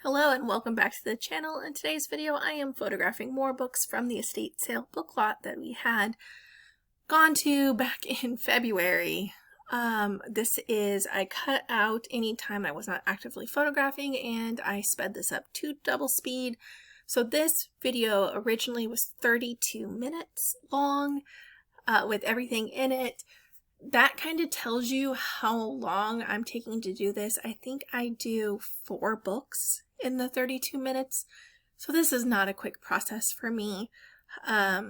Hello and welcome back to the channel. In today's video I am photographing more books from the estate sale book lot that we had gone to back in February. I cut out any time I was not actively photographing and I sped this up to double speed. So this video originally was 32 minutes long with everything in it. That kind of tells you how long I'm taking to do this. I think I do 4 books in the 32 minutes. So this is not a quick process for me. I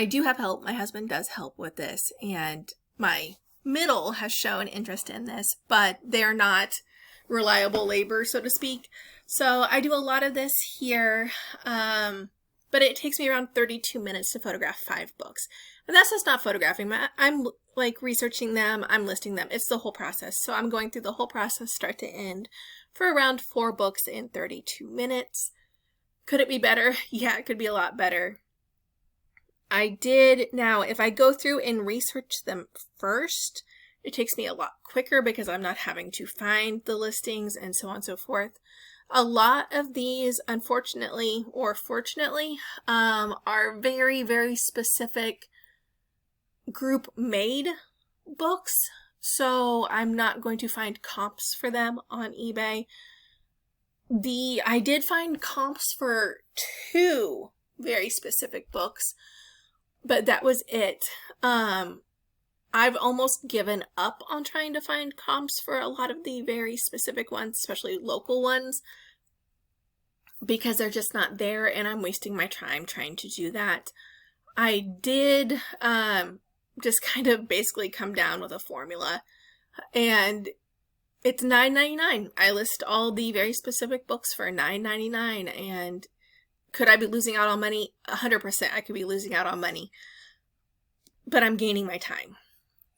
do have help. My husband does help with this, and my middle has shown interest in this, but they're not reliable labor, so to speak. So I do a lot of this here, but it takes me around 32 minutes to photograph 5 books. And that's just not photographing. I'm like researching them, I'm listing them. It's the whole process. So I'm going through the whole process start to end for around 4 books in 32 minutes. Could it be better? Yeah, it could be a lot better. Now, if I go through and research them first, it takes me a lot quicker because I'm not having to find the listings and so on and so forth. A lot of these, unfortunately or fortunately, are very, very specific group made books. So I'm not going to find comps for them on eBay. I did find comps for 2 very specific books, but that was it. I've almost given up on trying to find comps for a lot of the very specific ones, especially local ones, because they're just not there and I'm wasting my time trying to do that. I did just kind of basically come down with a formula, and it's $9.99. I list all the very specific books for $9.99, and could I be losing out on money? 100% I could be losing out on money, but I'm gaining my time.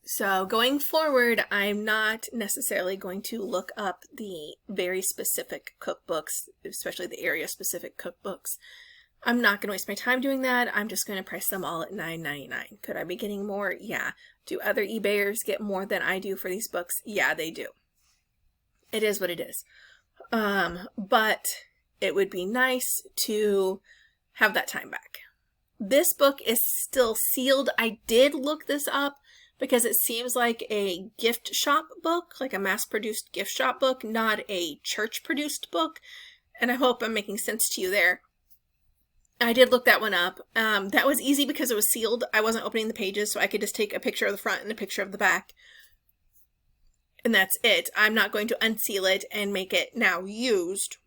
So going forward, I'm not necessarily going to look up the very specific cookbooks, especially the area specific cookbooks. I'm not going to waste my time doing that. I'm just going to price them all at $9.99. Could I be getting more? Yeah. Do other eBayers get more than I do for these books? Yeah, they do. It is what it is. But it would be nice to have that time back. This book is still sealed. I did look this up because it seems like a gift shop book, like a mass-produced gift shop book, not a church-produced book. And I hope I'm making sense to you there. I did look that one up. That was easy because it was sealed. I wasn't opening the pages, so I could just take a picture of the front and a picture of the back. And that's it. I'm not going to unseal it and make it now used.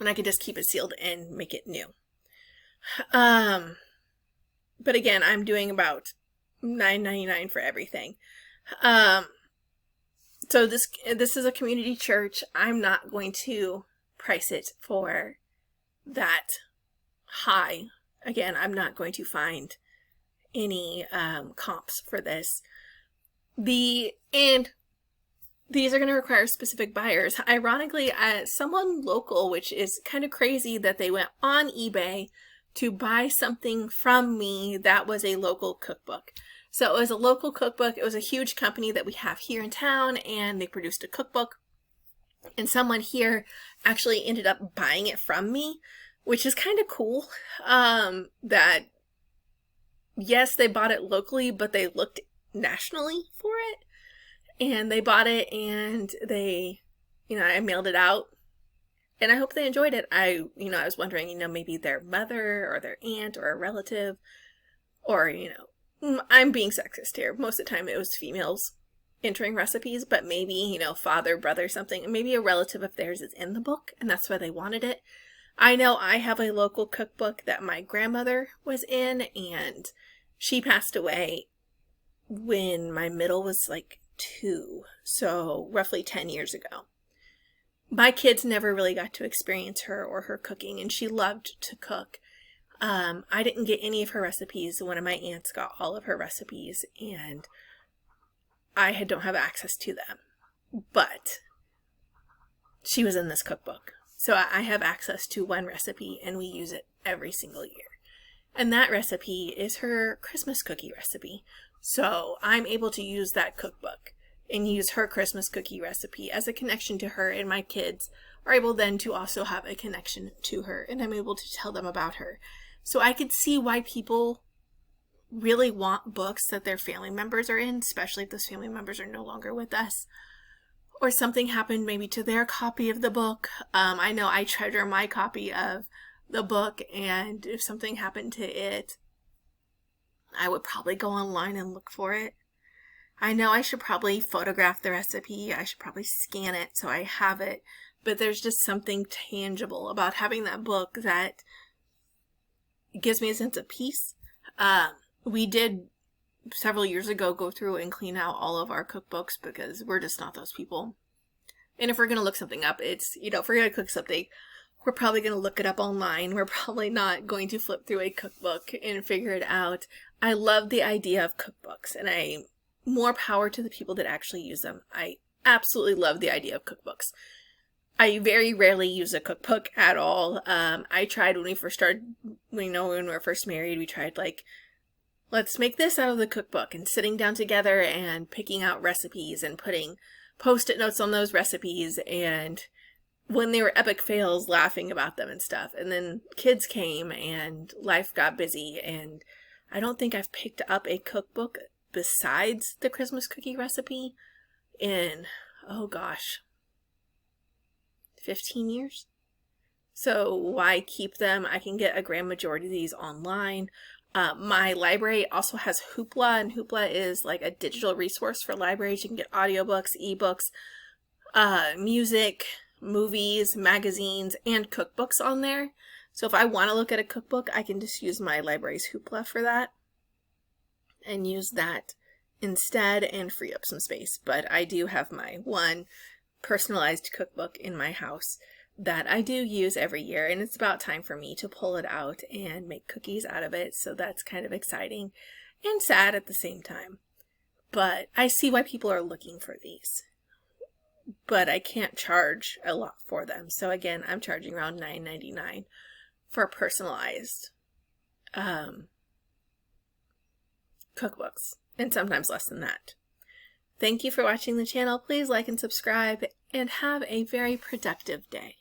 And I could just keep it sealed and make it new. But again, I'm doing about $9.99 for everything. So this is a community church. I'm not going to price it for that high. Again, I'm not going to find any comps for this. And these are going to require specific buyers. Ironically, someone local, which is kind of crazy that they went on eBay to buy something from me that was a local cookbook. So it was a local cookbook. It was a huge company that we have here in town, and they produced a cookbook. And someone here actually ended up buying it from me, which is kind of cool. That, yes, they bought it locally, but they looked nationally for it. And they bought it and they, I mailed it out. And I hope they enjoyed it. I was wondering, maybe their mother or their aunt or a relative, or, I'm being sexist here. Most of the time it was females entering recipes, but maybe, father, brother, something, maybe a relative of theirs is in the book and that's why they wanted it. I know I have a local cookbook that my grandmother was in, and she passed away when my middle was like 2, so roughly 10 years ago. My kids never really got to experience her or her cooking, and she loved to cook. I didn't get any of her recipes. One of my aunts got all of her recipes, and I don't have access to them. But she was in this cookbook. So I have access to one recipe, and we use it every single year. And that recipe is her Christmas cookie recipe. So I'm able to use that cookbook. and use her Christmas cookie recipe as a connection to her, and my kids are able then to also have a connection to her, and I'm able to tell them about her. So I could see why people really want books that their family members are in, especially if those family members are no longer with us, or something happened maybe to their copy of the book. I know I treasure my copy of the book, and if something happened to it, I would probably go online and look for it. I know I should probably photograph the recipe. I should probably scan it so I have it. But there's just something tangible about having that book that gives me a sense of peace. We did several years ago go through and clean out all of our cookbooks because we're just not those people. And if we're going to look something up, it's, if we're going to cook something, we're probably going to look it up online. We're probably not going to flip through a cookbook and figure it out. I love the idea of cookbooks, and more power to the people that actually use them. I absolutely love the idea of cookbooks. I very rarely use a cookbook at all. I tried when we first started, when we were first married, we tried let's make this out of the cookbook, and sitting down together and picking out recipes and putting Post-it notes on those recipes, and when they were epic fails, laughing about them and stuff. And then kids came and life got busy, and I don't think I've picked up a cookbook besides the Christmas cookie recipe in, 15 years. So why keep them? I can get a grand majority of these online. My library also has Hoopla, and Hoopla is like a digital resource for libraries. You can get audiobooks, ebooks, music, movies, magazines, and cookbooks on there. So if I want to look at a cookbook, I can just use my library's Hoopla for that and use that instead and free up some space. But I do have my one personalized cookbook in my house that I do use every year, and it's about time for me to pull it out and make cookies out of it. So that's kind of exciting and sad at the same time. But I see why people are looking for these. But I can't charge a lot for them. So again, I'm charging around $9.99 for personalized cookbooks, and sometimes less than that. Thank you for watching the channel. Please like and subscribe, and have a very productive day.